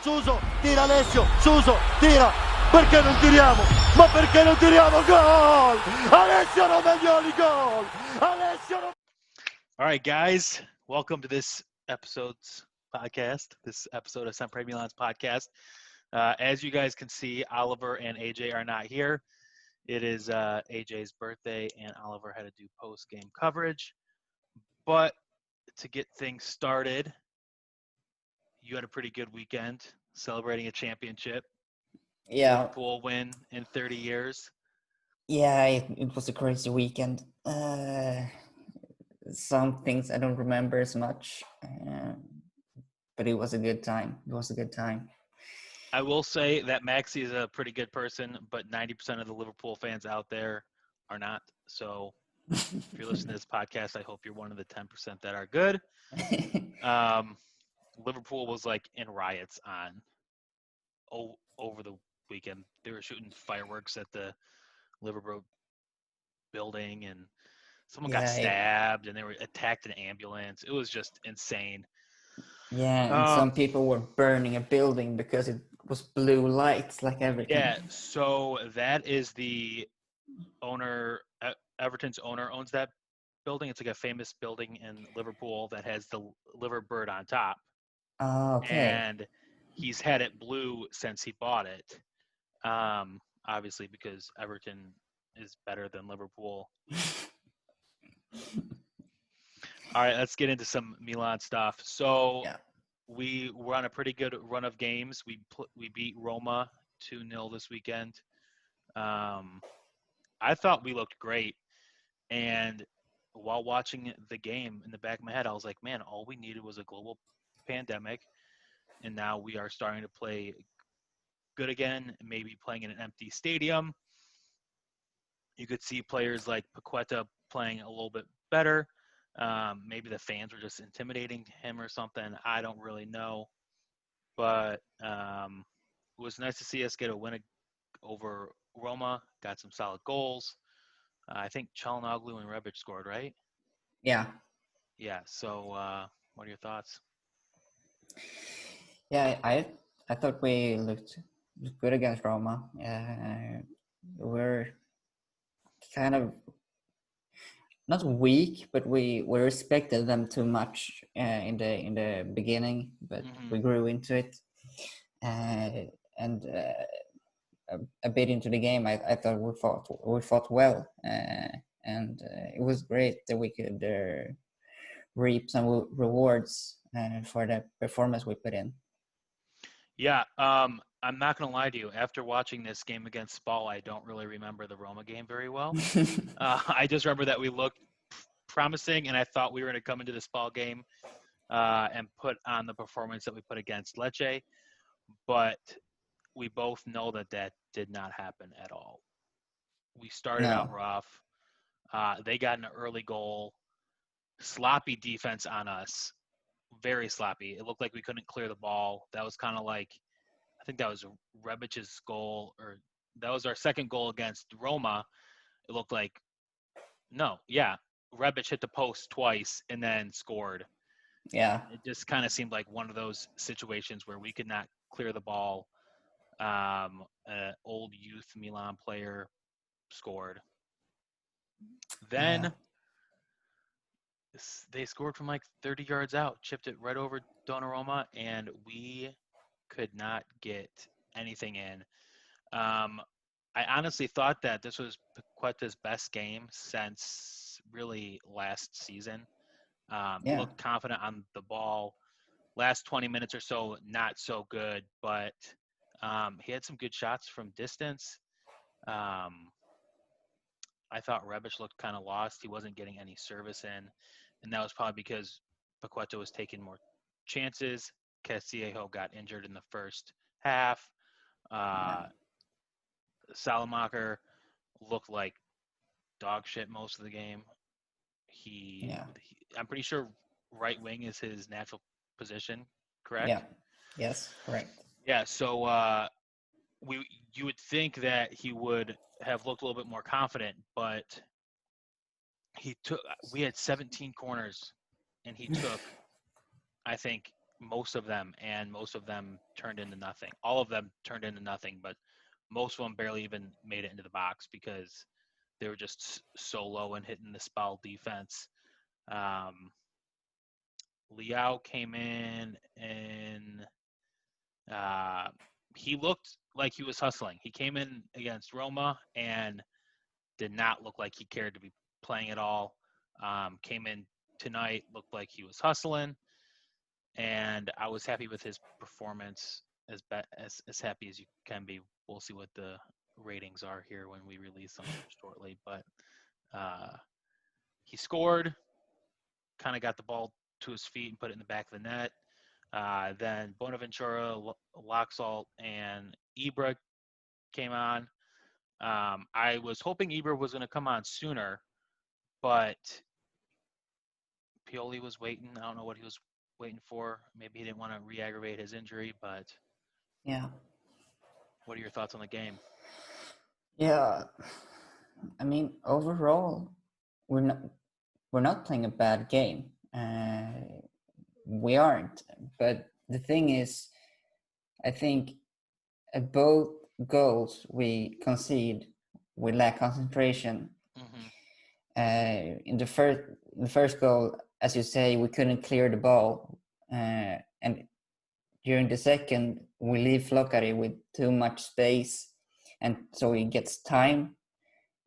Suso, tira Alessio, Suso, tira, perché non tiriamo? Ma perché non tiriamo? Gol! Alessio Romagnoli, gol! Alessio All right, guys, welcome to this episode's podcast, this episode of SempreMilan's podcast. As you guys can see, Oliver and AJ are not here. It is AJ's birthday, and Oliver had to do post-game coverage. But to get things started, you had a pretty good weekend celebrating a championship. Yeah, Liverpool win in 30 years. yeah, it was a crazy weekend. Some things I don't remember as much, but it was a good time. I will say that Maxi is a pretty good person, but 90% of the Liverpool fans out there are not. So if you're listening to this podcast, I hope you're one of the 10% that are good. Liverpool was like in riots over the weekend. They were shooting fireworks at the Liverpool building, and someone got stabbed, and they were attacked in an ambulance. It was just insane. Yeah, and some people were burning a building because it was blue lights, like everything. Yeah, so that is the owner. Everton's owner owns that building. It's like a famous building in Liverpool that has the liver bird on top. Oh, okay. And he's had it blue since he bought it. Obviously, because Everton is better than Liverpool. All right, let's get into some Milan stuff. So we were on a pretty good run of games. We beat Roma 2-0 this weekend. I thought we looked great. And while watching the game, in the back of my head, I was like, man, all we needed was a global pandemic. And now we are starting to play good again, maybe playing in an empty stadium. You could see players like Paqueta playing a little bit better. Maybe the fans were just intimidating him or something. I don't really know. But it was nice to see us get a win over Roma, got some solid goals. I think Çalhanoğlu and Rebic scored, right? Yeah. Yeah, so what are your thoughts? Yeah, I thought we looked good against Roma. We're kind of not weak, but we respected them too much in the beginning, but we grew into it. And a bit into the game, I thought we fought well, and it was great that we could reap some rewards for the performance we put in. Yeah, I'm not going to lie to you. After watching this game against SPAL, I don't really remember the Roma game very well. I just remember that we looked promising, and I thought we were going to come into the SPAL game and put on the performance that we put against Lecce. But we both know that did not happen at all. We started out rough. They got an early goal. Sloppy defense on us. Very sloppy. It looked like we couldn't clear the ball. That was kind of like, I think that was Rebic's goal, or that was our second goal against Roma. It looked like, Rebic hit the post twice and then scored. Yeah. It just kind of seemed like one of those situations where we could not clear the ball. An old youth Milan player scored. Then they scored from like 30 yards out, chipped it right over Donnarumma, and we could not get anything in. I honestly thought that this was Paqueta's best game since really last season. He looked confident on the ball. Last 20 minutes or so, not so good, but he had some good shots from distance. I thought Rebic looked kind of lost. He wasn't getting any service in, and that was probably because Paqueta was taking more chances. Castillejo got injured in the first half. Salamaker looked like dog shit most of the game. I'm pretty sure right wing is his natural position, correct? Yeah. Yes, correct. Yeah, so you would think that he would have looked a little bit more confident, but we had 17 corners, and he took, I think, most of them, and most of them turned into nothing. All of them turned into nothing, but most of them barely even made it into the box because they were just so low and hitting the SPAL defense. Liao came in and he looked like he was hustling. He came in against Roma and did not look like he cared to be playing at all. Came in tonight, looked like he was hustling, and I was happy with his performance. As happy as you can be. We'll see what the ratings are here when we release them shortly. But he scored, kind of got the ball to his feet and put it in the back of the net. Then Bonaventura, Laxalt, and Ibra came on. I was hoping Ibra was going to come on sooner, but Pioli was waiting. I don't know what he was waiting for. Maybe he didn't want to re-aggravate his injury, but Yeah. what are your thoughts on the game? Yeah. I mean, overall, we're not playing a bad game. We aren't. But the thing is, I think at both goals we concede, we lack concentration. Mm-hmm. In the first goal, as you say, we couldn't clear the ball, and during the second, we leave Flocari with too much space, and so he gets time,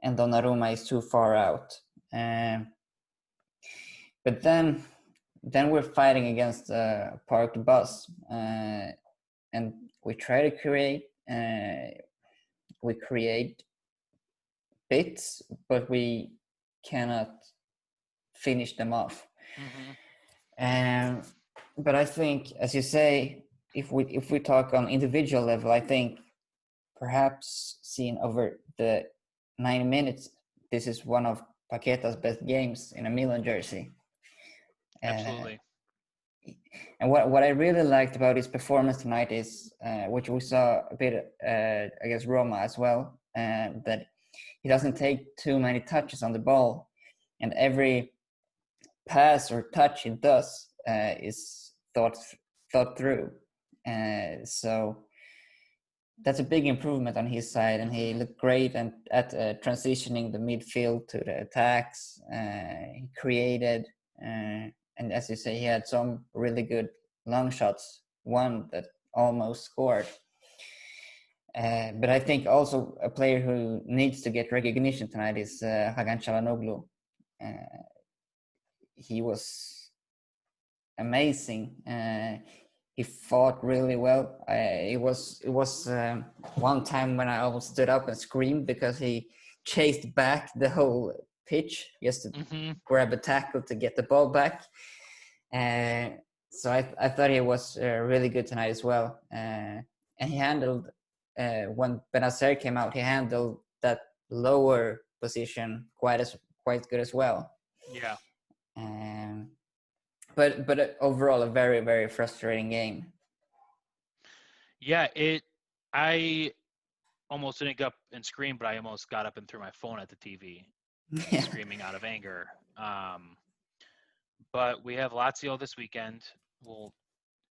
and Donnarumma is too far out. But then we're fighting against a parked bus, and we try to create. We create bits, but we cannot finish them off. Mm-hmm. But I think, as you say, if we talk on individual level, I think perhaps seen over the 90 minutes, this is one of Paqueta's best games in a Milan jersey. Absolutely. And what I really liked about his performance tonight is, which we saw a bit against Roma as well, that he doesn't take too many touches on the ball, and every pass or touch he does is thought through. So that's a big improvement on his side, and he looked great at transitioning the midfield to the attacks. He created, and as you say, he had some really good long shots, one that almost scored. But I think also a player who needs to get recognition tonight is Hakan Çalhanoğlu. He was amazing. He fought really well. It was one time when I almost stood up and screamed because he chased back the whole pitch just to grab a tackle to get the ball back. So I thought he was really good tonight as well. And he handled, when Benacer came out, he handled that lower position quite good as well. Yeah. But overall, a very, very frustrating game. Yeah, I almost didn't get up and scream, but I almost got up and threw my phone at the TV, screaming out of anger. But we have Lazio this weekend. Well,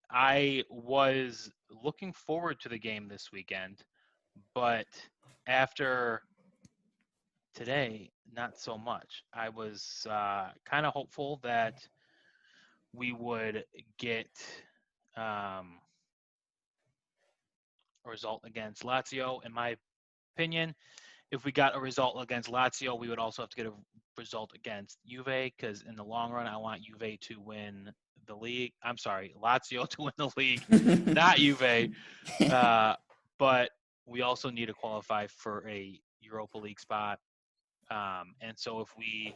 I was looking forward to the game this weekend, but after today, not so much. I was kind of hopeful that we would get a result against Lazio. In my opinion, if we got a result against Lazio, we would also have to get a result against Juve, because in the long run, I want Juve to win the league. I'm sorry, Lazio to win the league, not Juve. But we also need to qualify for a Europa League spot. And so if we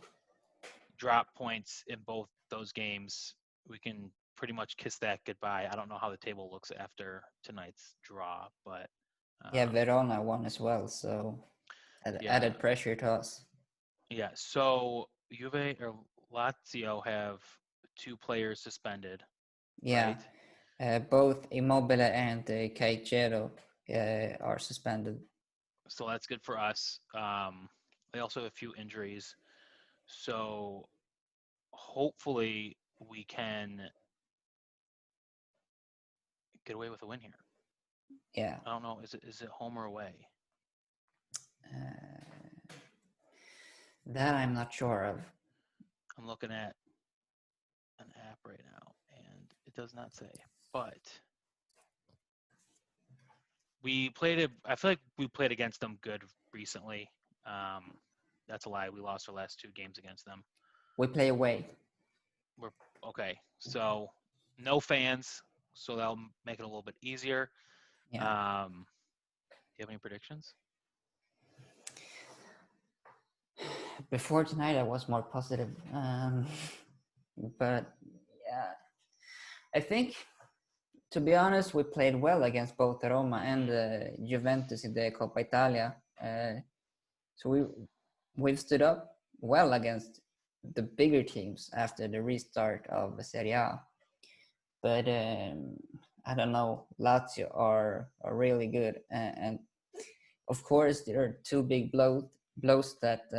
drop points in both those games, we can pretty much kiss that goodbye. I don't know how the table looks after tonight's draw, but yeah, Verona won as well, so added pressure to us. Yeah, so Juve or Lazio have 2 players suspended. Yeah, right? Both Immobile and Caicedo are suspended. So that's good for us. They also have a few injuries, so hopefully we can get away with a win here. Yeah. I don't know. Is it home or away? That I'm not sure of. I'm looking at an app right now, and it does not say. But I feel like we played against them good recently. That's a lie. We lost our last 2 games against them. We play away. We're okay. So no fans, so that'll make it a little bit easier. Yeah. Do you have any predictions? Before tonight, I was more positive. But yeah, I think, to be honest, we played well against both Roma and Juventus in the Coppa Italia. So we've stood up well against the bigger teams after the restart of the Serie A. But I don't know, Lazio are really good. And of course, there are 2 big blows that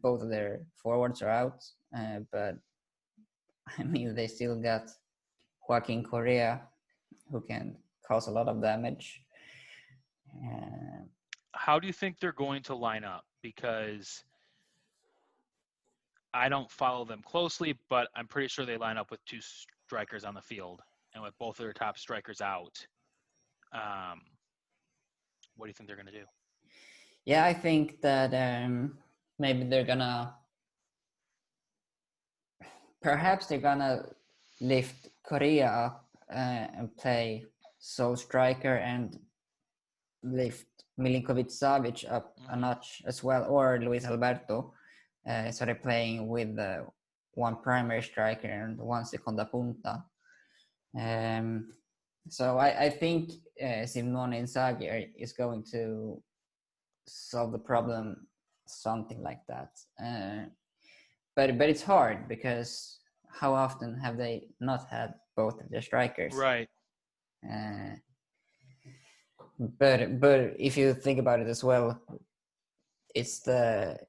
both of their forwards are out. But I mean, they still got Joaquin Correa, who can cause a lot of damage. How do you think they're going to line up? Because I don't follow them closely, but I'm pretty sure they line up with 2 strikers on the field and with both of their top strikers out. What do you think they're going to do? Yeah, I think that maybe perhaps they're gonna lift Correa up and play sole striker and lift Milinkovic-Savic up a notch as well, or Luis Alberto. So they're playing with 1 primary striker and 1 seconda punta. So I think Simone Inzaghi is going to solve the problem, something like that. But it's hard, because how often have they not had both of their strikers? Right. But if you think about it as well, it's the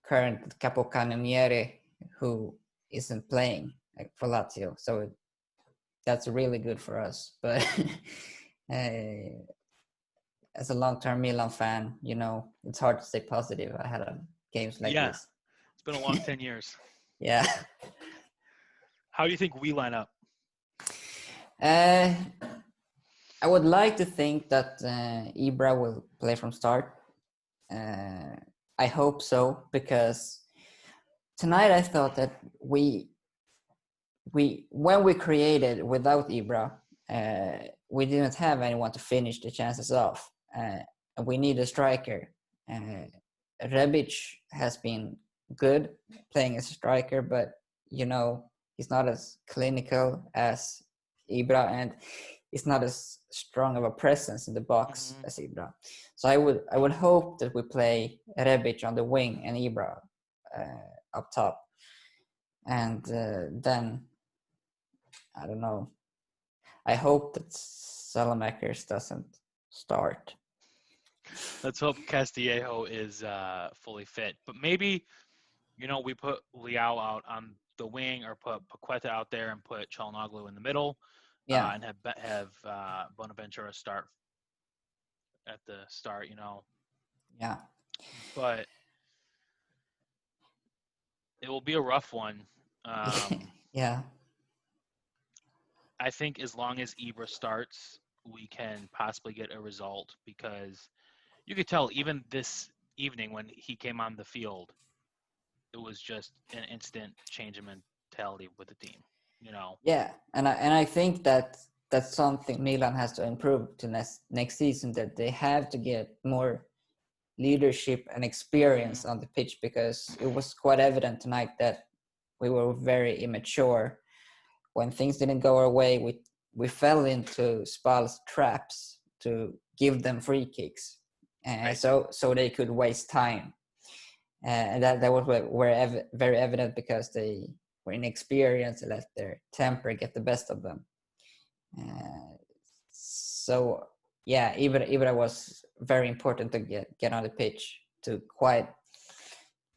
current capocannoniere who isn't playing for Lazio, so that's really good for us. But as a long-term Milan fan, it's hard to stay positive ahead of games like this. It's been a long 10 years. Yeah. How do you think we line up? I would like to think that Ibra will play from start. I hope so, because tonight I thought that when we created without Ibra, we didn't have anyone to finish the chances off. We need a striker. Rebic has been good playing as a striker, but he's not as clinical as Ibra, and he's not as strong of a presence in the box as Ibra. So I would hope that we play Rebic on the wing and Ibra up top, and then I don't know. I hope that Salamakers doesn't start. Let's hope Castillejo is fully fit. But maybe, we put Leao out on the wing, or put Paqueta out there and put Çalhanoğlu in the middle. Yeah. And have Bonaventura start at the start, Yeah. But it will be a rough one. Yeah. I think as long as Ibra starts, we can possibly get a result, because you could tell even this evening when he came on the field, it was just an instant change in mentality with the team, Yeah, and I think that's something Milan has to improve to next season, that they have to get more leadership and experience on the pitch, because it was quite evident tonight that we were very immature. When things didn't go our way, we fell into SPAL's traps to give them free kicks, Right. so they could waste time, and that was very evident, because they were inexperienced and let their temper get the best of them. So yeah, Ibra was very important to get on the pitch to quite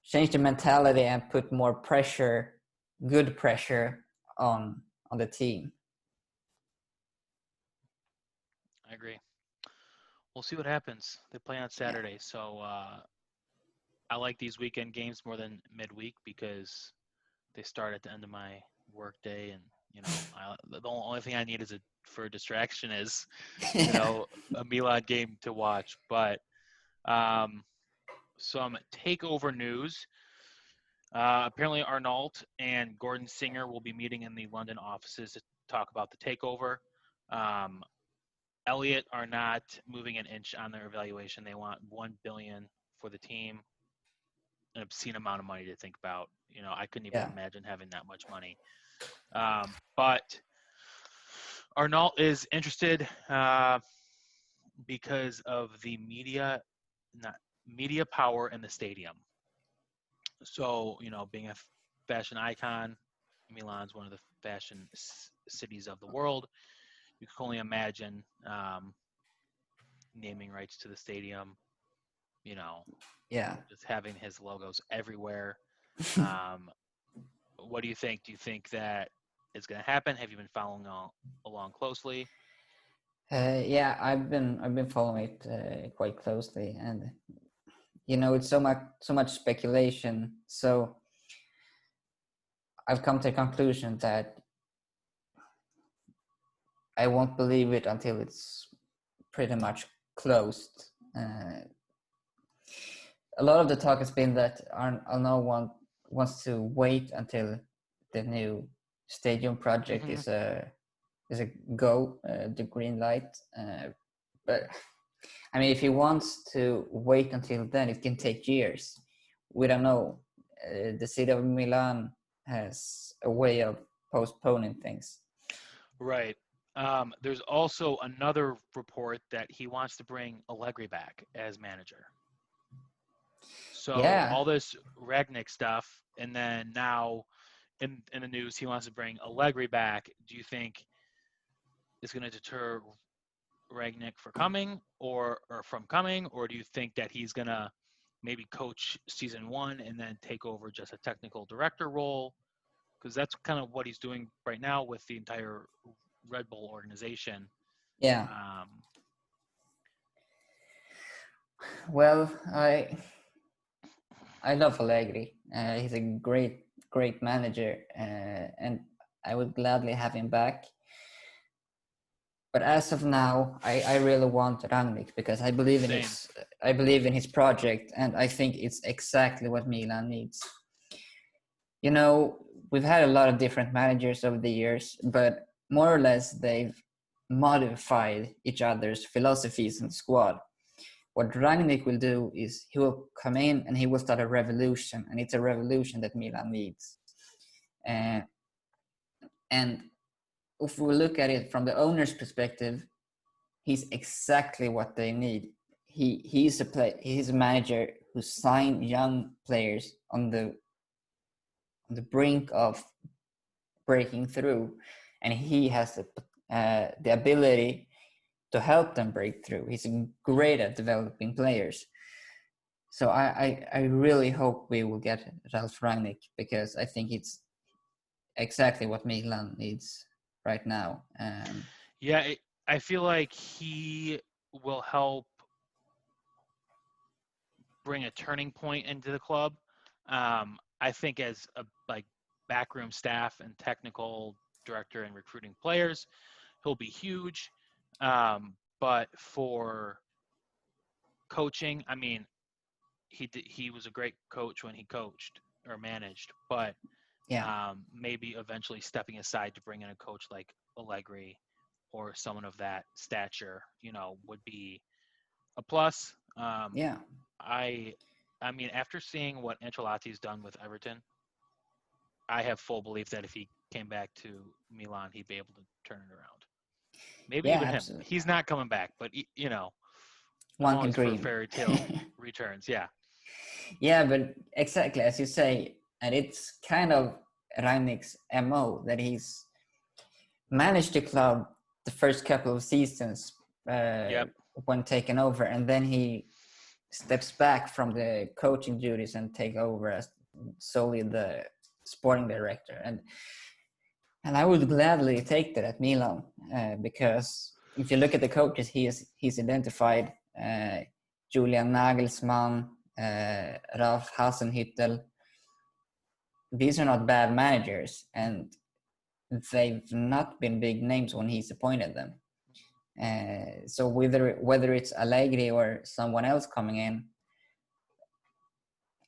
change the mentality and put more pressure, good pressure on the team. I agree. We'll see what happens. They play on Yeah. Saturday, so I like these weekend games more than midweek because they start at the end of my work day, and the only thing I need for a distraction is a Milan game to watch. But some takeover news. Apparently, Arnault and Gordon Singer will be meeting in the London offices to talk about the takeover. Elliott are not moving an inch on their evaluation. They want $1 billion for the team, an obscene amount of money to think about. I couldn't even Yeah. imagine having that much money. But Arnault is interested because of the media power in the stadium. So, being a fashion icon, Milan's one of the fashion cities of the world. You can only imagine naming rights to the stadium, Yeah. just having his logos everywhere. What do you think? Do you think that it's going to happen? Have you been following along closely? Yeah, I've been following it quite closely, and it's so much speculation. So I've come to a conclusion that I won't believe it until it's pretty much closed. A lot of the talk has been that Arnault wants to wait until the new stadium project is a go, the green light. But I mean, if he wants to wait until then, it can take years. We don't know. The city of Milan has a way of postponing things. Right. There's also another report that he wants to bring Allegri back as manager. So Yeah. all this Ragnick stuff, and then now in the news, he wants to bring Allegri back. Do you think it's going to deter Ragnick from coming, or do you think that he's going to maybe coach season 1 and then take over just a technical director role? Because that's kind of what he's doing right now with the entire Red Bull organization. Yeah. Well, I love Allegri. He's a great manager, and I would gladly have him back. But as of now, I really want Rangnick because I believe in his project, and I think it's exactly what Milan needs. We've had a lot of different managers over the years, but more or less they've modified each other's philosophies in the squad. What Rangnick will do is he will come in and he will start a revolution, and it's a revolution that Milan needs. And if we look at it from the owner's perspective, he's exactly what they need. He's a manager who signed young players on the brink of breaking through, and he has the ability to help them break through. He's great at developing players. So I really hope we will get Ralf Rangnick because I think it's exactly what Milan needs right now. Yeah, I feel like he will help bring a turning point into the club. I think as a backroom staff and technical director and recruiting players, he'll be huge. But for coaching, I mean, he was a great coach when he coached or managed, but maybe eventually stepping aside to bring in a coach like Allegri or someone of that stature, would be a plus. I mean, after seeing what Ancelotti's done with Everton, I have full belief that if he came back to Milan, he'd be able to turn it around. Maybe even absolutely. him. He's not coming back, but one can dream. Fairy tale returns. Yeah. Yeah, but exactly as you say, and it's kind of Rangnick's MO that he's managed the club the first couple of seasons when taken over, and then he steps back from the coaching duties and take over as solely the sporting director. And I would gladly take that at Milan because if you look at the coaches, he's identified Julian Nagelsmann, Ralf Hasenhüttl. These are not bad managers, and they've not been big names when he's appointed them. So whether it's Allegri or someone else coming in,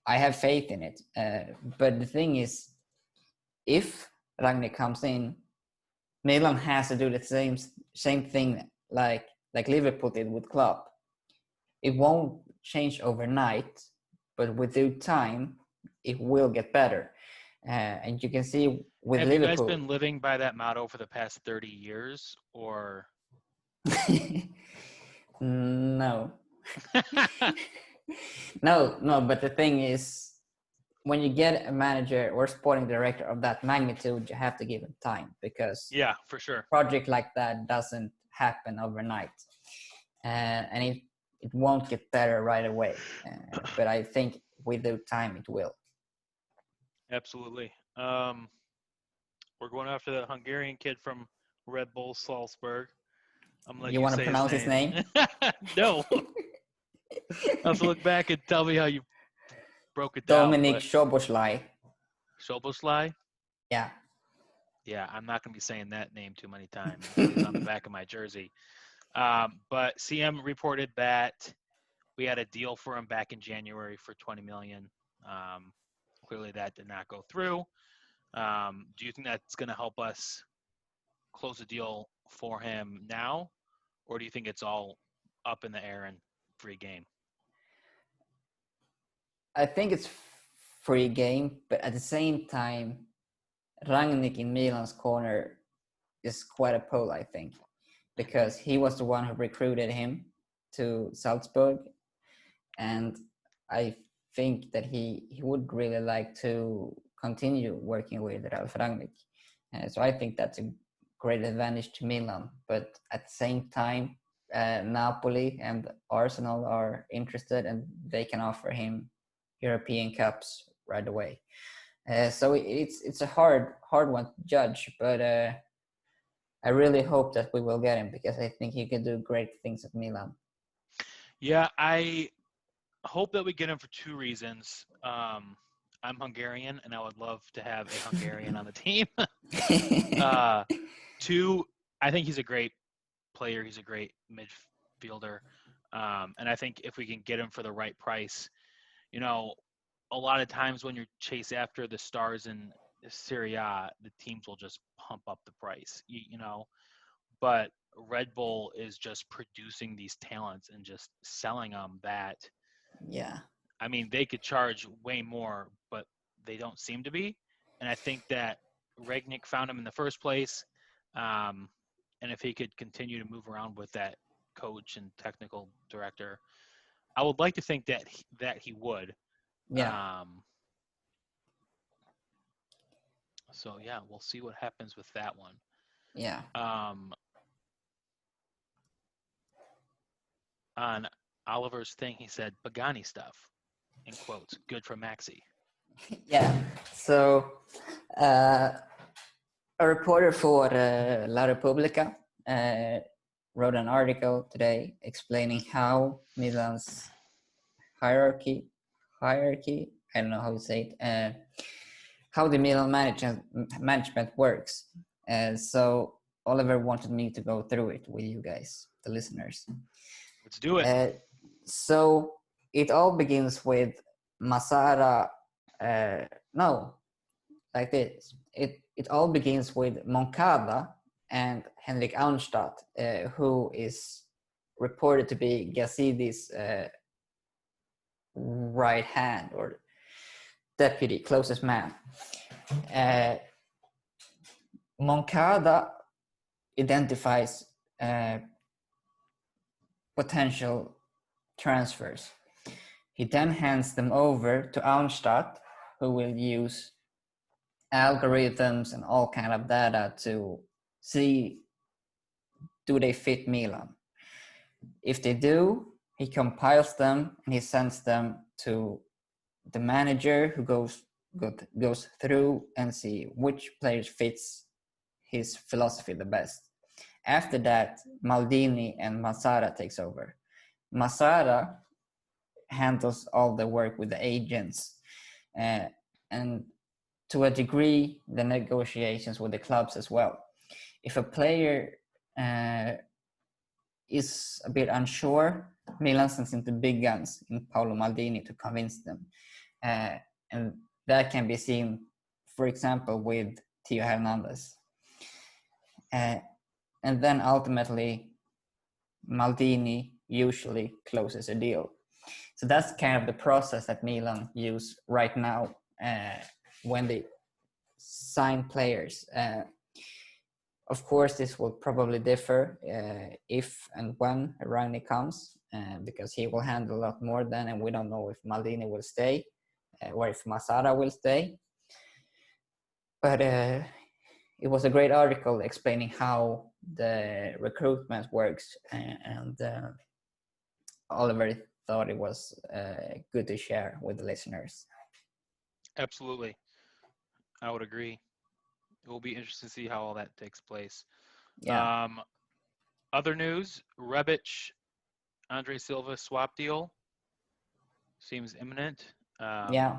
I have faith in it. But the thing is, if Rangnick comes in, Milan has to do the same thing like Liverpool did with Klopp. It won't change overnight, but with due time, it will get better. And you can see with Have Liverpool. you guys been living by that motto for the past 30 years, or? No. No, but the thing is, when you get a manager or sporting director of that magnitude, you have to give him time, because yeah, for sure, a project like that doesn't happen overnight, and it won't get better right away. But I think with the time it will. Absolutely. We're going after the Hungarian kid from Red Bull Salzburg. You want to pronounce his name? No. I'll have to look back and tell me how you broke it Dominic down. Szoboszlai. Szoboszlai? Yeah. Yeah, I'm not going to be saying that name too many times. It's on the back of my jersey. But CM reported that we had a deal for him back in January for $20 million. Clearly that did not go through. Do you think that's going to help us close a deal for him now? Or do you think it's all up in the air and free game? I think it's free game, but at the same time, Rangnick in Milan's corner is quite a pull, I think, because he was the one who recruited him to Salzburg, and I think that he would really like to continue working with Ralf Rangnick. So I think that's a great advantage to Milan. But at the same time, Napoli and Arsenal are interested, and they can offer him European Cups right away. So it's a hard one to judge, but I really hope that we will get him, because I think he can do great things at Milan. Yeah, I hope that we get him for two reasons. I'm Hungarian, and I would love to have a Hungarian on the team. Two, I think he's a great player. He's a great midfielder. And I think if we can get him for the right price, you know, a lot of times when you chase after the stars in Serie A, the teams will just pump up the price, you know. But Red Bull is just producing these talents and just selling them that. Yeah. I mean, they could charge way more, but they don't seem to be. And I think that Rangnick found him in the first place. And if he could continue to move around with that coach and technical director, I would like to think that he would. Yeah. So yeah, we'll see what happens with that one. Yeah. On Oliver's thing, he said Pagani stuff, in quotes, good for Maxi. Yeah. So a reporter for La Repubblica wrote an article today explaining how Milan's hierarchy, I don't know how to say it, how the Milan management works. So Oliver wanted me to go through it with you guys, the listeners. Let's do it. So it all begins with Masara. Like this. It all begins with Moncada and Henrik Almstad, who is reported to be Gazzidi's right hand or deputy, closest man. Moncada identifies potential transfers. He then hands them over to Almstad, who will use algorithms and all kind of data to see, do they fit Milan? If they do, he compiles them and he sends them to the manager, who goes through and see which player fits his philosophy the best. after that, Maldini and Massara takes over. Massara handles all the work with the agents, and to a degree, the negotiations with the clubs as well. If a player is a bit unsure, Milan sends in the big guns in Paolo Maldini to convince them. And that can be seen, for example, with Theo Hernandez. And then ultimately, Maldini usually closes a deal. So that's kind of the process that Milan use right now when they sign players. Of course, this will probably differ if and when Rani comes, because he will handle a lot more then, and we don't know if Maldini will stay or if Massara will stay. But it was a great article explaining how the recruitment works, and Oliver thought it was good to share with the listeners. Absolutely. I would agree. It will be interesting to see how all that takes place. Yeah. Other news, Rebic, Andre Silva swap deal seems imminent. Yeah.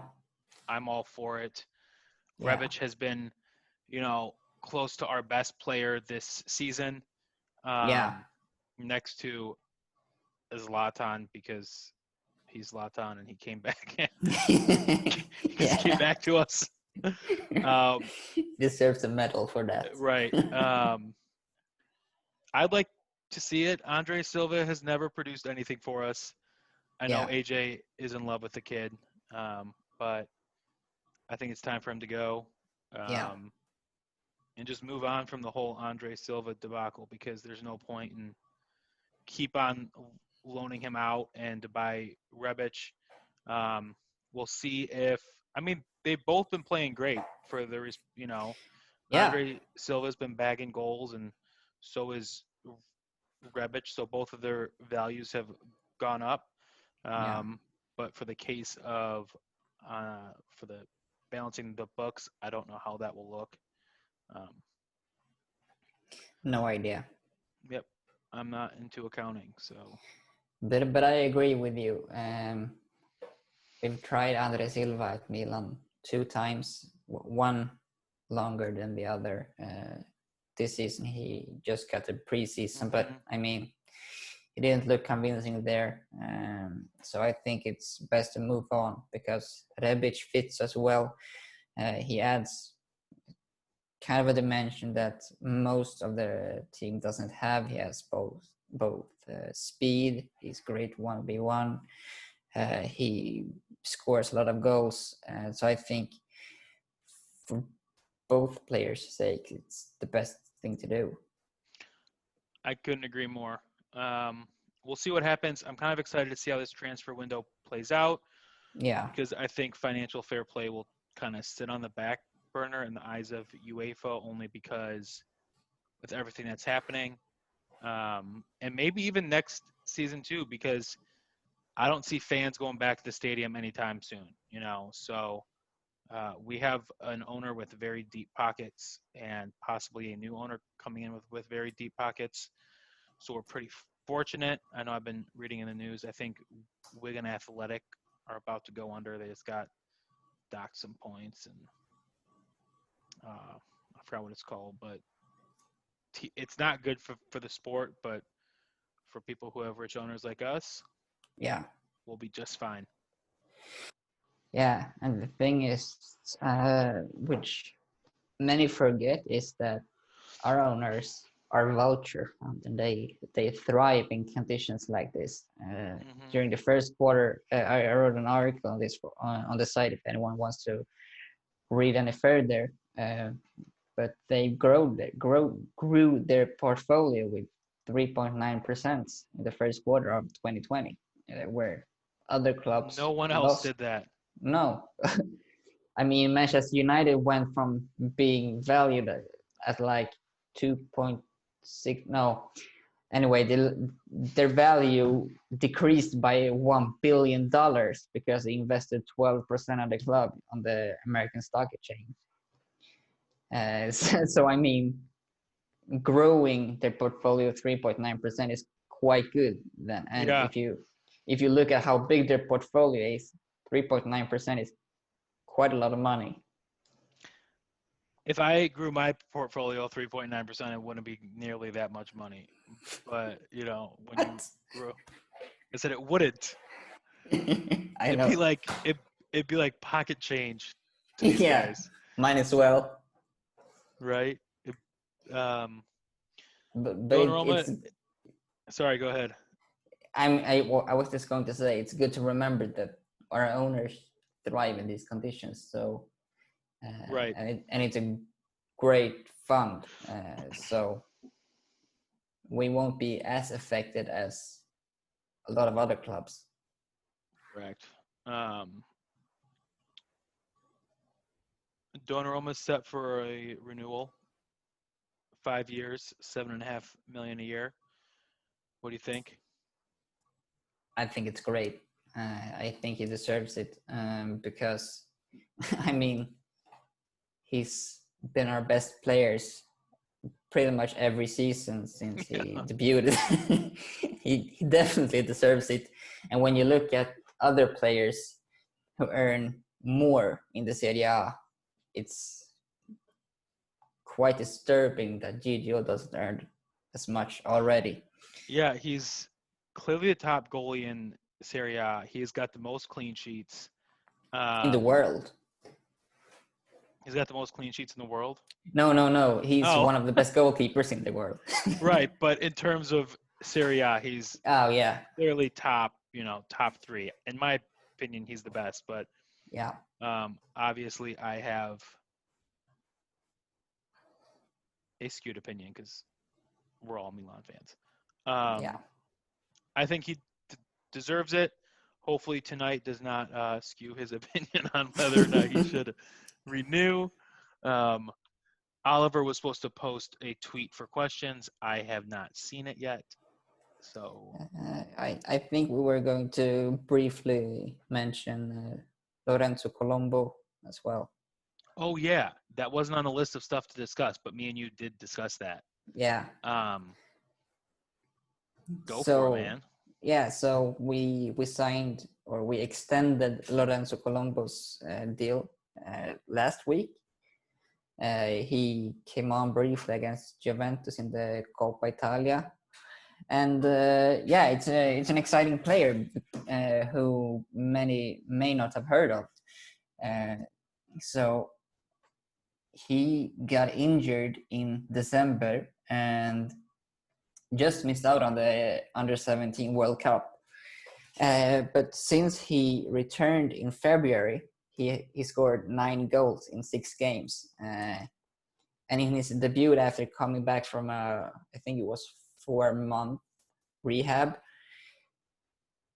I'm all for it. Yeah. Rebic has been, close to our best player this season. Next to Zlatan, because he's Zlatan and he came back. He came back to us. Deserves a medal for that. Right. I'd like to see it. Andre Silva has never produced anything for us. I know AJ is in love with the kid, but I think it's time for him to go. And just move on from the whole Andre Silva debacle, because there's no point in keep on loaning him out and to buy Rebic. We'll see if they've both been playing great for the Andre Silva's been bagging goals, and so is Rebic, so both of their values have gone up. But for the case of for the balancing the books, I don't know how that will look. No idea. Yep, I'm not into accounting, so. But I agree with you. We've tried Andre Silva at Milan 2 times, one longer than the other. This season he just got a preseason, but he didn't look convincing there. So I think it's best to move on, because Rebic fits as well. He adds kind of a dimension that most of the team doesn't have. He has both speed. He's great 1v1. He scores a lot of goals. So I think for both players' sake, it's the best thing to do. I couldn't agree more. We'll see what happens. I'm kind of excited to see how this transfer window plays out. Yeah. Because I think financial fair play will kind of sit on the back burner in the eyes of UEFA, only because with everything that's happening, and maybe even next season too, because I don't see fans going back to the stadium anytime soon. So we have an owner with very deep pockets, and possibly a new owner coming in with very deep pockets. So we're pretty fortunate. I know I've been reading in the news, I think Wigan Athletic are about to go under. They just got docked some points, and I forgot what it's called, but it's not good for the sport, but for people who have rich owners like us, we'll be just fine. Yeah, and the thing is, which many forget, is that our owners are vulture, and they thrive in conditions like this. During the first quarter, I wrote an article on this on the site if anyone wants to read any further. But they grew their portfolio with 3.9% in the first quarter of 2020, where other clubs. No one else did that. No. Manchester United went from being valued at like 2.6. No. Anyway, their value decreased by $1 billion because they invested 12% of the club on the American stock exchange. So growing their portfolio 3.9% is quite good. Then, and Yeah. if you look at how big their portfolio is, 3.9% is quite a lot of money. If I grew my portfolio 3.9%, it wouldn't be nearly that much money. But when you grow, I said it wouldn't. I It'd know. be like it'd be like pocket change to these Yeah, guys, mine as well. right? But Donnarumma. it's Sorry, go ahead. I was just going to say it's good to remember that our owners thrive in these conditions. So Right. and it's a great fund. So we won't be as affected as a lot of other clubs. Correct. Donnarumma's set for a renewal, 5 years, $7.5 million a year. What do you think? I think it's great. I think he deserves it because, I mean, he's been our best players pretty much every season since he debuted. he definitely deserves it. And when you look at other players who earn more in the Serie A, it's quite disturbing that Gigio doesn't earn as much already. Yeah, he's clearly the top goalie in Serie A. He's got the most clean sheets. In the world. He's got the most clean sheets in the world? No. He's Oh. one of the best goalkeepers in the world. Right, but in terms of Serie A, he's clearly top 3. In my opinion, he's the best, but yeah. Obviously I have a skewed opinion because we're all Milan fans. I think he deserves it. Hopefully tonight does not skew his opinion on whether or not he should renew. Oliver was supposed to post a tweet for questions. I have not seen it yet. So I think we were going to briefly mention Lorenzo Colombo as well. Oh yeah, that wasn't on the list of stuff to discuss, but me and you did discuss that. Yeah. Go for it, man. Yeah, so we signed or we extended Lorenzo Colombo's deal last week. He came on briefly against Juventus in the Coppa Italia. And it's an exciting player who many may not have heard of. So he got injured in December and just missed out on the Under-17 World Cup. But since he returned in February, he scored 9 goals in 6 games. And in his debut after coming back from I think it was 4-month rehab,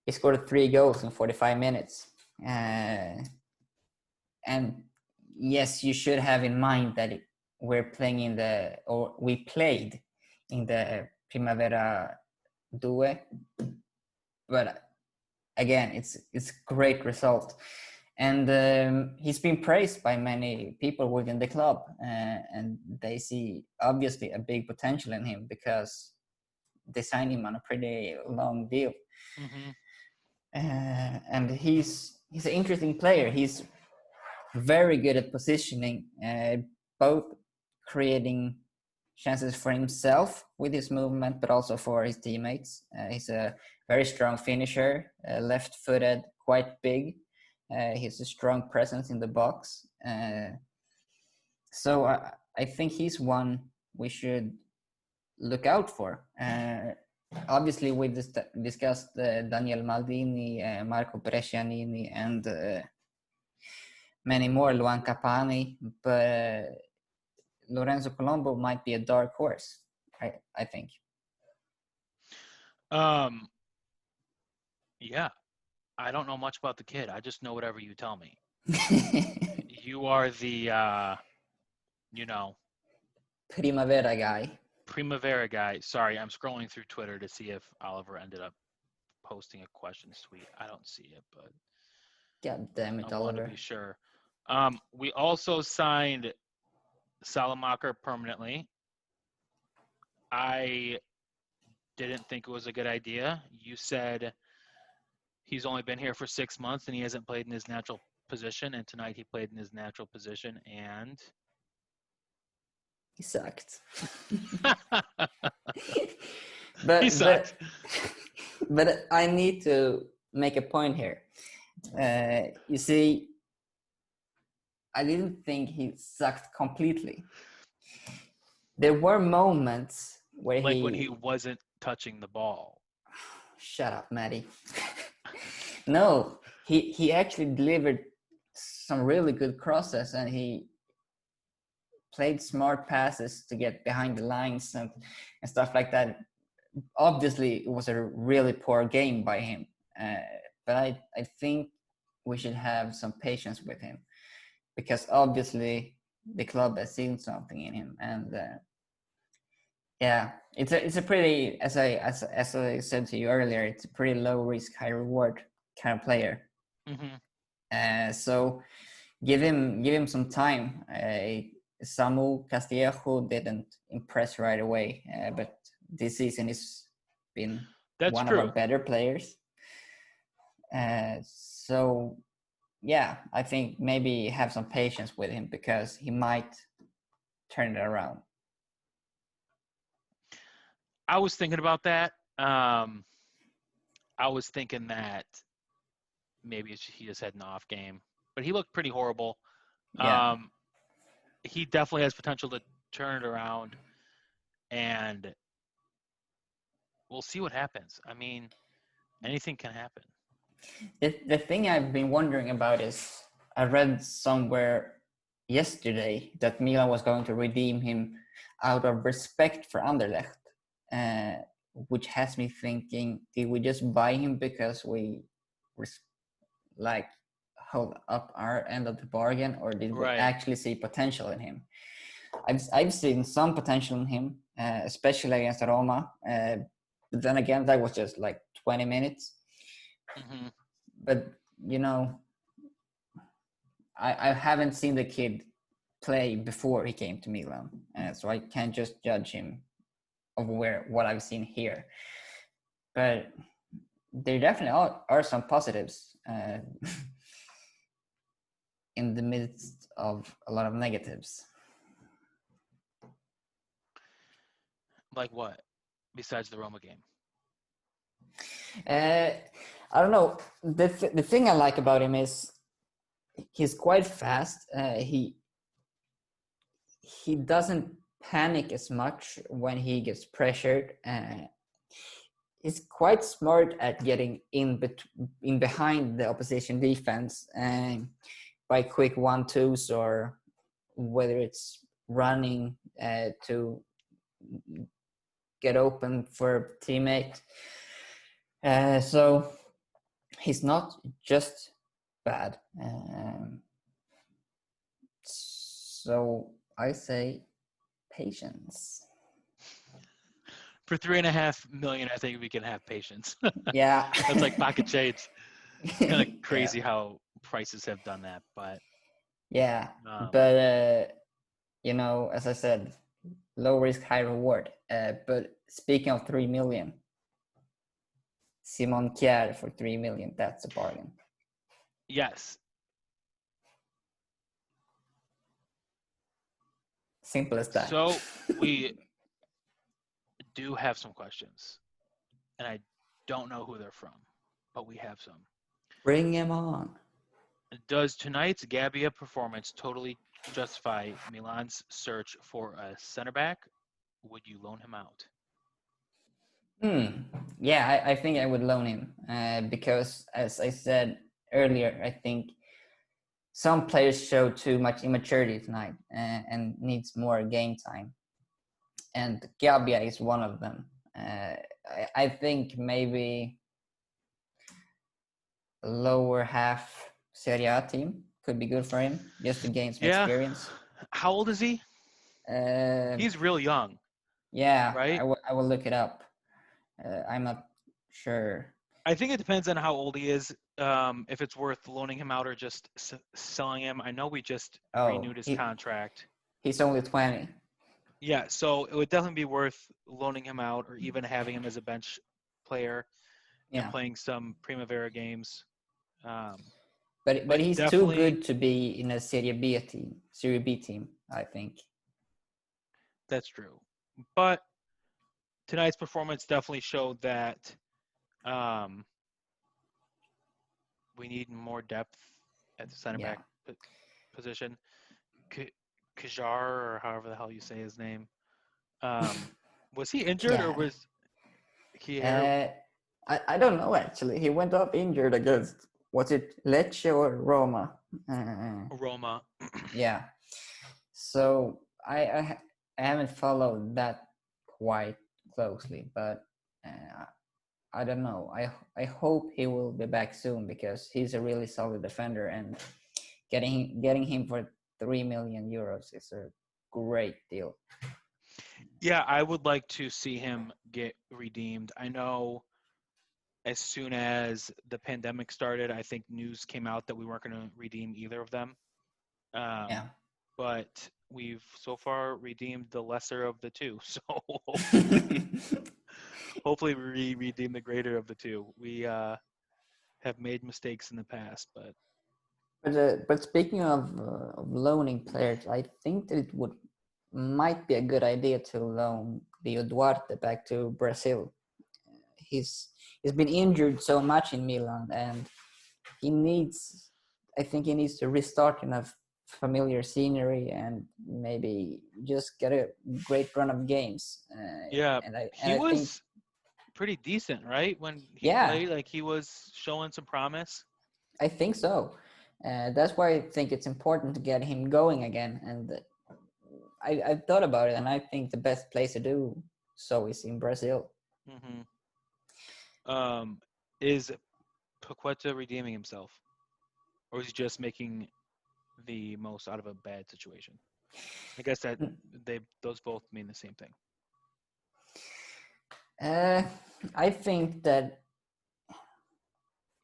he scored 3 goals in 45 minutes. And yes, you should have in mind that we played in the Primavera Due, but again, it's a great result. And he's been praised by many people within the club, and they see obviously a big potential in him because they signed him on a pretty long deal. Mm-hmm. And he's an interesting player. He's very good at positioning, both creating chances for himself with his movement, but also for his teammates. He's a very strong finisher, left-footed, quite big. He's a strong presence in the box. So I think he's one we should look out for. Obviously, we discussed Daniel Maldini, Marco Brescianini, and many more, Luan Capani, but Lorenzo Colombo might be a dark horse, I think. Yeah, I don't know much about the kid. I just know whatever you tell me. You are the, Primavera guy. Primavera guy. Sorry, I'm scrolling through Twitter to see if Oliver ended up posting a questions tweet. I don't see it, but God damn it, I want Oliver. to be sure. We also signed Salamaker permanently. I didn't think it was a good idea. You said he's only been here for 6 months and he hasn't played in his natural position. And tonight he played in his natural position and He sucked. he sucked. But I need to make a point here. You see, I didn't think he sucked completely. There were moments where when he wasn't touching the ball. Shut up, Maddie. No, he actually delivered some really good crosses, and he played smart passes to get behind the lines and stuff like that. Obviously, it was a really poor game by him, but I think we should have some patience with him, because obviously the club has seen something in him, and yeah, it's a pretty, as I said to you earlier, it's a pretty low risk, high reward kind of player. Mm-hmm. So give him some time. Samu Castillejo didn't impress right away, but this season has been one of our better players. So yeah, I think maybe have some patience with him, because he might turn it around. I was thinking about that. I was thinking that maybe he just had an off game, but he looked pretty horrible. Yeah. He definitely has potential to turn it around, and we'll see what happens. I mean, anything can happen. The thing I've been wondering about is, I read somewhere yesterday that Milan was going to redeem him out of respect for Anderlecht, which has me thinking, did we just buy him because we hold up our end of the bargain, or did we actually see potential in him? I've seen some potential in him, especially against Roma. But then again, that was just like 20 minutes. Mm-hmm. But, I haven't seen the kid play before he came to Milan. So I can't just judge him of what I've seen here. But there definitely are some positives in the midst of a lot of negatives. Like what? Besides the Roma game? I don't know. The thing I like about him is he's quite fast. He doesn't panic as much when he gets pressured. He's quite smart at getting in behind the opposition defense by quick 1-2s, or whether it's running to get open for a teammate. So he's not just bad. So I say patience. For $3.5 million, I think we can have patience. Yeah. That's like pocket change. It's kind of crazy how prices have done that, but yeah. But as I said, low risk, high reward. But speaking of 3 million, Simon Kjær for 3 million, that's a bargain. Yes. Simple as that. So we do have some questions, and I don't know who they're from, but we have some. Bring him on. Does tonight's Gabbia performance totally justify Milan's search for a center back? Would you loan him out? Yeah, I think I would loan him because, as I said earlier, I think some players show too much immaturity tonight and needs more game time. And Gabbia is one of them. I think maybe a lower half Serie A team could be good for him, just to gain some experience. How old is he? He's real young. Yeah, right? I will look it up. I'm not sure. I think it depends on how old he is, if it's worth loaning him out or just selling him. I know we just renewed his contract. He's only 20. Yeah, so it would definitely be worth loaning him out or even having him as a bench player and Yeah, playing some Primavera games. Um, but but he's too definitely, good to be in a Serie B team. I think. that's true. But tonight's performance definitely showed that um, we need more depth at the center Yeah. back position. K- Kajar, or however the hell you say his name, um, was he injured or Yeah. was he here? Uh, I don't know actually. He went off injured against, was it Lecce or Roma? Roma. Yeah. So I haven't followed that quite closely, but uh, I don't know. I hope he will be back soon because he's a really solid defender, and getting him for 3 million euros is a great deal. Yeah, I would like to see him get redeemed. I know as soon as the pandemic started, I think news came out that we weren't going to redeem either of them. Yeah. But we've so far redeemed the lesser of the two. So hopefully we redeem the greater of the two. We have made mistakes in the past, but But speaking of loaning players, I think that it would might be a good idea to loan Leo Duarte back to Brazil. He's he's been injured so much in Milan, and he needs. I think he needs to restart in a familiar scenery and maybe just get a great run of games. yeah, And he I think was pretty decent, right? When he yeah, played, like he was showing some promise. I think so. That's why I think it's important to get him going again. And I've thought about it, and I think the best place to do so is in Brazil. Hmm Is Paqueta redeeming himself, or is he just making the most out of a bad situation? I guess that those both mean the same thing. Uh, I think that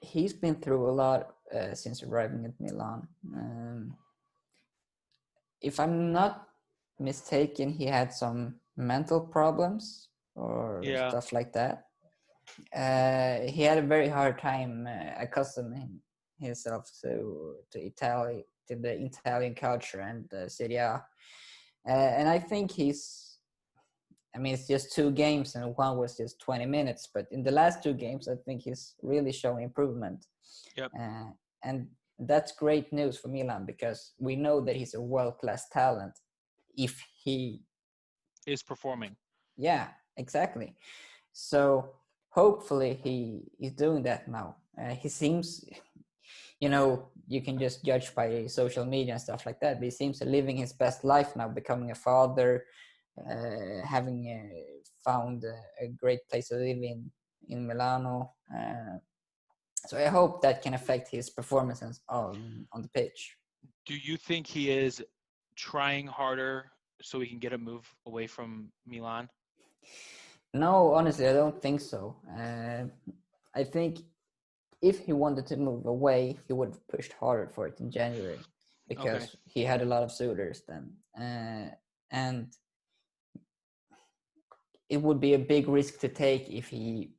he's been through a lot since arriving at Milan. If I'm not mistaken, he had some mental problems or Yeah. stuff like that. He had a very hard time accustoming himself to Italy, to the Italian culture and Serie A. And I think I mean, it's just 2 games and one was just 20 minutes. But in the last 2 games, I think he's really shown improvement. Yep. And that's great news for Milan because we know that he's a world-class talent. If he, Is performing. yeah, exactly. So hopefully he is doing that now. He seems, you can just judge by social media and stuff like that. But he seems to living his best life now, becoming a father, having found a great place to live in Milano. So I hope that can affect his performances on the pitch. Do you think he is trying harder so he can get a move away from Milan? No, honestly, I don't think so. I think if he wanted to move away, he would have pushed harder for it in January Okay. because he had a lot of suitors then. And it would be a big risk to take if he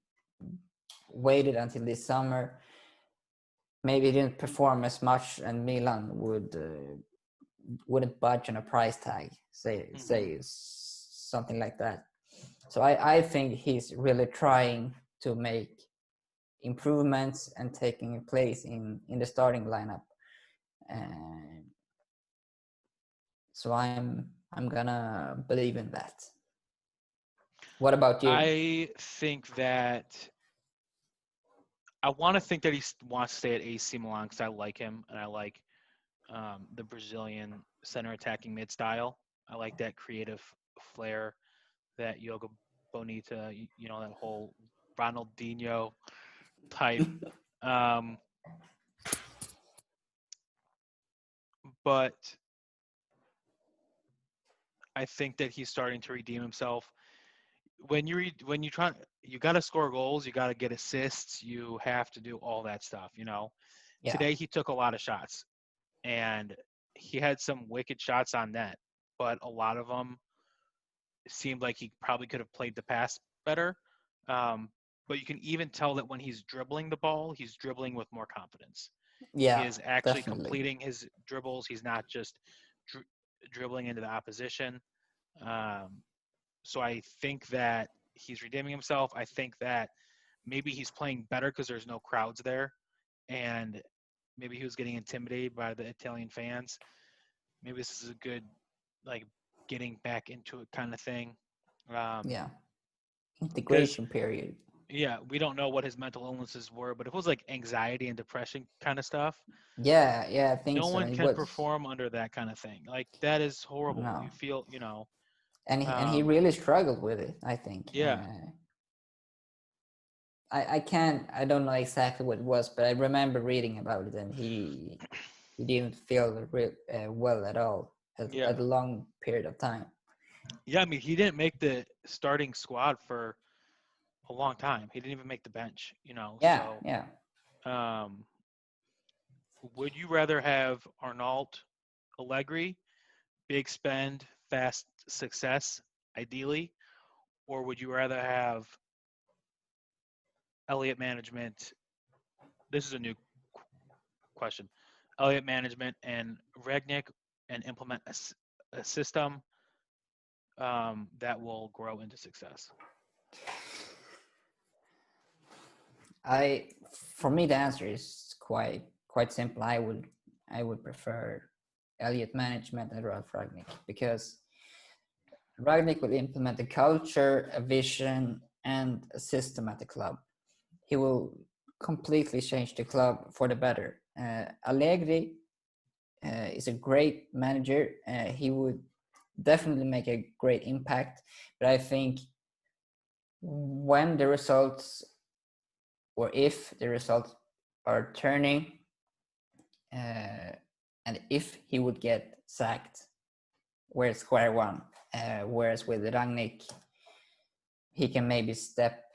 waited until this summer. Maybe he didn't perform as much, and Milan wouldn't budge on a price tag. Say something like that. So I think he's really trying to make improvements and taking a place in the starting lineup. So I'm gonna believe in that. What about you? I think that I want to think that he wants to stay at AC Milan because I like him and I like the Brazilian center attacking mid style. I like that creative flair that Yoga Bonita, that whole Ronaldinho type. Um, but I think that he's starting to redeem himself. When you try, you got to score goals, you got to get assists, you have to do all that stuff. Yeah, Today he took a lot of shots, and he had some wicked shots on net, but a lot of them seemed like he probably could have played the pass better. But you can even tell that when he's dribbling the ball, he's dribbling with more confidence. He Yeah, is actually definitely. completing his dribbles. He's not just dribbling into the opposition. So I think that he's redeeming himself. I think that maybe he's playing better because there's no crowds there, and maybe he was getting intimidated by the Italian fans. Maybe this is a good, like, getting back into it kind of thing. Yeah, integration period. Yeah, we don't know what his mental illnesses were, but if it was like anxiety and depression kind of stuff, Yeah, I think no so. one It can was perform under that kind of thing. Like, that is horrible. no, You feel, and he really struggled with it. I think. yeah, I don't know exactly what it was, but I remember reading about it, and he didn't feel well at all yeah. at a long period of time. Yeah, I mean, he didn't make the starting squad for a long time. He didn't even make the bench, Yeah, so yeah. would you rather have Arnault, Allegri, big spend, fast success, ideally, or would you rather have Elliott management? This is a new question. Elliott management and Rangnick, and implement a system that will grow into success. For me, the answer is quite simple. I would prefer Elliott management and Ralph Rangnick, because Rangnick will implement a culture, a vision, and a system at the club. He will completely change the club for the better. Allegri is a great manager. He would definitely make a great impact, but I think when the results, or if the results are turning, and if he would get sacked, we're square one. Whereas with Rangnick, he can maybe step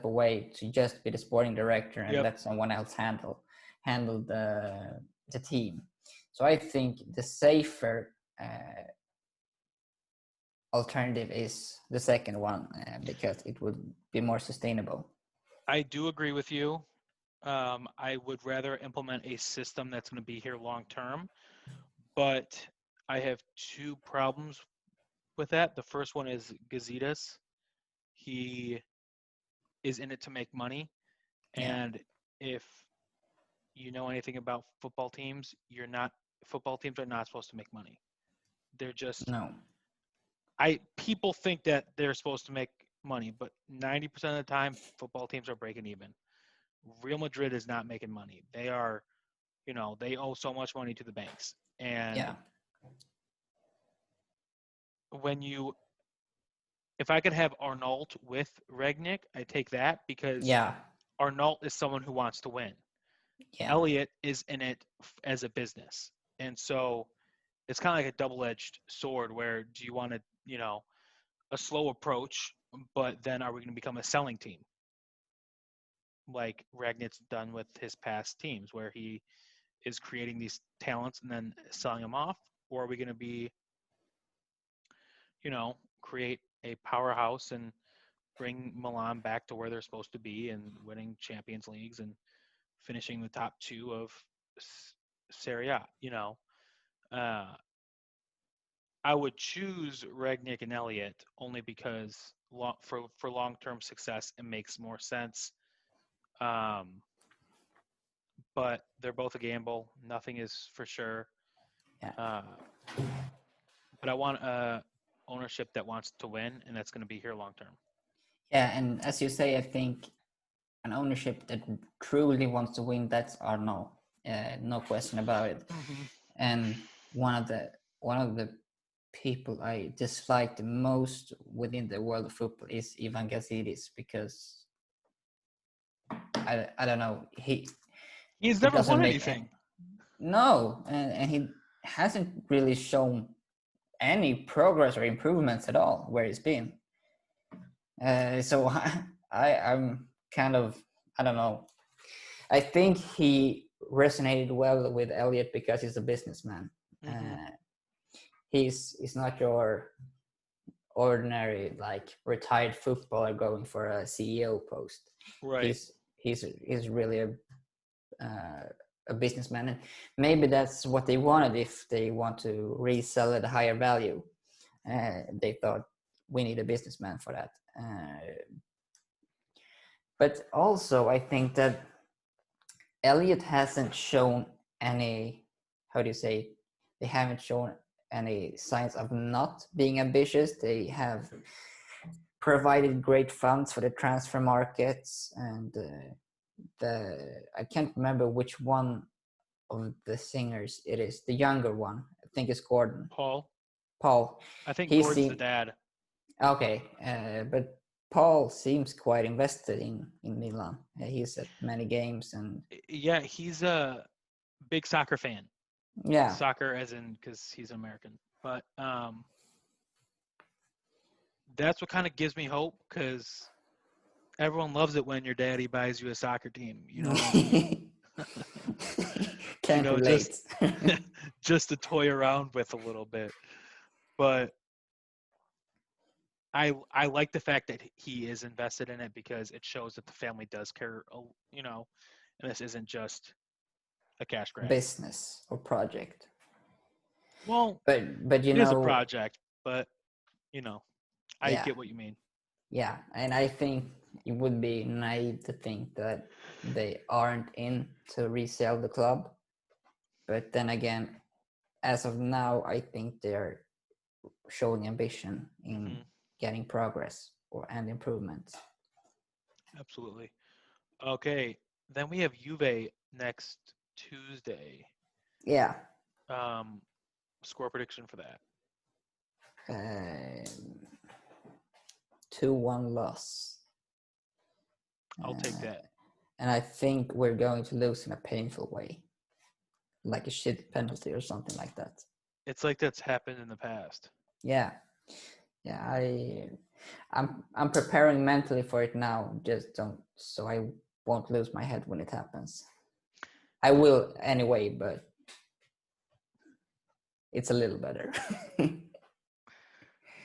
away to just be the sporting director and let someone else handle the team. So I think the safer alternative is the second one, because it would be more sustainable. I do agree with you. I would rather implement a system that's going to be here long term, but I have two problems with that. The first one is Gazidis. He is in it to make money, and if you know anything about football teams, football teams are not supposed to make money. They're just no. People think that they're supposed to make money, but 90% of the time, football teams are breaking even. Real Madrid is not making money. They are, they owe so much money to the banks. And if I could have Arnault with Rangnick, I take that, because Arnault is someone who wants to win. Elliott is in it as a business. And so it's kind of like a double-edged sword, where do you want to, a slow approach, but then are we going to become a selling team? Like Rangnick's done with his past teams, where he is creating these talents and then selling them off? Or are we going to be, create a powerhouse and bring Milan back to where they're supposed to be, and winning Champions Leagues and finishing the top two of Serie A? I would choose Rangnick and Elliott only because for long-term success, it makes more sense. But they're both a gamble. Nothing is for sure. But I want ownership that wants to win, and that's going to be here long-term. Yeah, and as you say, I think an ownership that truly wants to win, that's Arnault. No question about it. Mm-hmm. And one of the people I dislike the most within the world of football is Ivan Gazidis, because I don't know, he's never won anything. No, and he hasn't really shown any progress or improvements at all where he's been. So I'm kind of, I don't know. I think he resonated well with Elliott because he's a businessman. Mm-hmm. He's not your ordinary like retired footballer going for a CEO post. Right. He's really a businessman, and maybe that's what they wanted if they want to resell at a higher value. They thought we need a businessman for that. But also, I think that Elliot hasn't shown any, how do you say, they haven't shown any signs of not being ambitious. They have provided great funds for the transfer markets, and I can't remember which one of the singers it is, the younger one. I think it's Gordon. Paul. I think He Gordon's the dad. Okay, but Paul seems quite invested in Milan. He's at many games, and Yeah, he's a big soccer fan. yeah, Soccer as in because he's American. But that's what kind of gives me hope, because everyone loves it when your daddy buys you a soccer team. You know what I mean? Can't relate. Just to toy around with a little bit. But I like the fact that he is invested in it, because it shows that the family does care, you know, and this isn't just a cash grab. Business or project. Well, but you it know, is a project, but you know, I yeah. get what you mean. Yeah, and I think it would be naive to think that they aren't in to resell the club. But then again, as of now, I think they're showing ambition in getting progress and improvements. Absolutely. Okay, then we have Juve next Tuesday. Yeah. Score prediction for that. 2-1 loss. I'll take that. And I think we're going to lose in a painful way, like a shit penalty or something like that. It's like that's happened in the past. Yeah. I'm preparing mentally for it now. Just don't, so I won't lose my head when it happens. I will anyway, but it's a little better.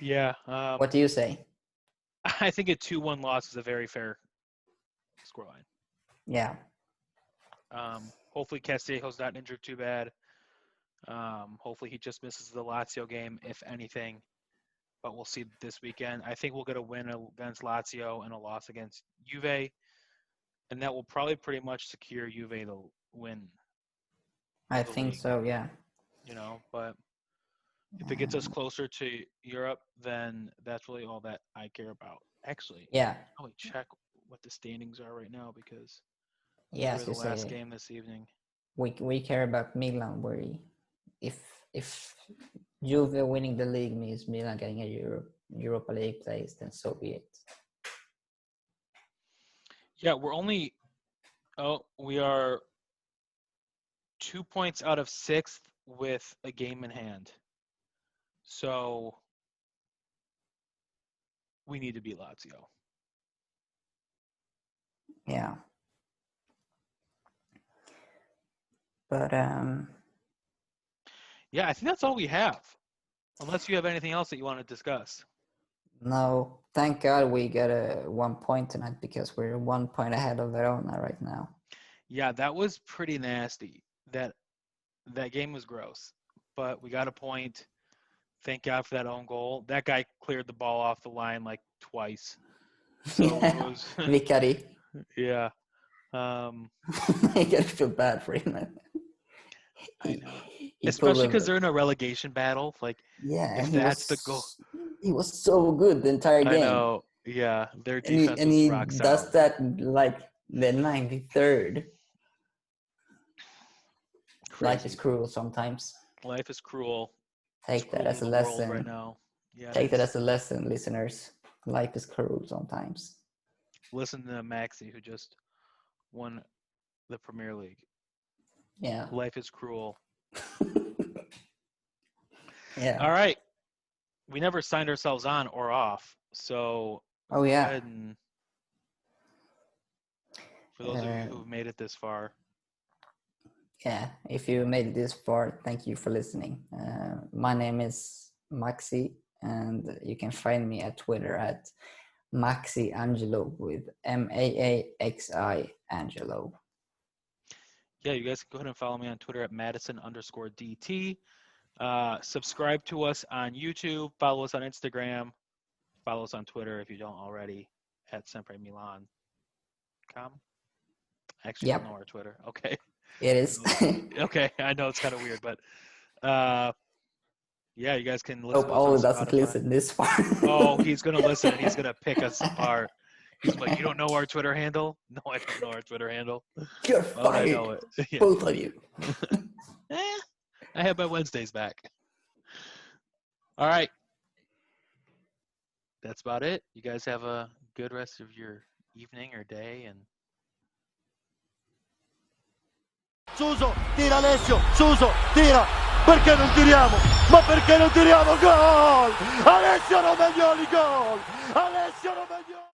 Yeah. What do you say? I think a 2-1 loss is a very fair scoreline. Yeah. Hopefully Castello's not injured too bad. Hopefully he just misses the Lazio game, if anything. But we'll see this weekend. I think we'll get a win against Lazio and a loss against Juve. And that will probably pretty much secure Juve the win. I think so, yeah. You know, but if it gets us closer to Europe, then that's really all that I care about. Actually, yeah. Let me check what the standings are right now, because yes, the last game this evening. We care about Milan. Where if Juve winning the league means Milan getting a Europa League place, then so be it. Yeah, we are 2 points out of 6th with a game in hand. So we need to beat Lazio. Yeah. But yeah, I think that's all we have. Unless you have anything else that you want to discuss. No, thank God we got a 1 point tonight, because we're 1 point ahead of Verona right now. Yeah, that was pretty nasty. That game was gross. But we got a point. Thank God for that own goal. That guy cleared the ball off the line like twice. So it was Vicari. Yeah. I gotta feel bad for him. I know. Especially because they're in a relegation battle. Like, yeah, if that's the goal. He was so good the entire game. I know. Yeah, their defense and he rocks does out. that like the 93rd. Crazy. Life is cruel sometimes. Life is cruel. Take that as a lesson right now. Yeah, take that as a lesson, listeners. Life is cruel sometimes. Listen to Maxi, who just won the Premier League. Yeah. Life is cruel. Yeah. All right. We never signed ourselves on or off. So oh yeah. Go ahead and, for those of you who've made it this far. Yeah, if you made it this far, thank you for listening. My name is Maxi, and you can find me at Twitter at Maxi Angelo with MAAXI Angelo. Yeah, you guys can go ahead and follow me on Twitter at Madison_DT. Subscribe to us on YouTube. Follow us on Instagram. Follow us on Twitter if you don't already at SempreMilan. Actually, Yep. I don't know our Twitter. Okay. It is. Okay, I know it's kind of weird, but yeah, you guys can listen. Hope to us Ole on doesn't Spotify. listen this far. Oh, he's gonna listen and he's gonna pick us apart. He's like, "You don't know our Twitter handle?" No, I don't know our Twitter handle. You're Oh, I fired. know it. Yeah. Both of you. I have my Wednesdays back. All right. That's about it. You guys have a good rest of your evening or day, and Suso, tira Alessio, Suso, tira, perché non tiriamo? Ma perché non tiriamo? Gol! Alessio Romagnoli, gol! Alessio Romagnoli!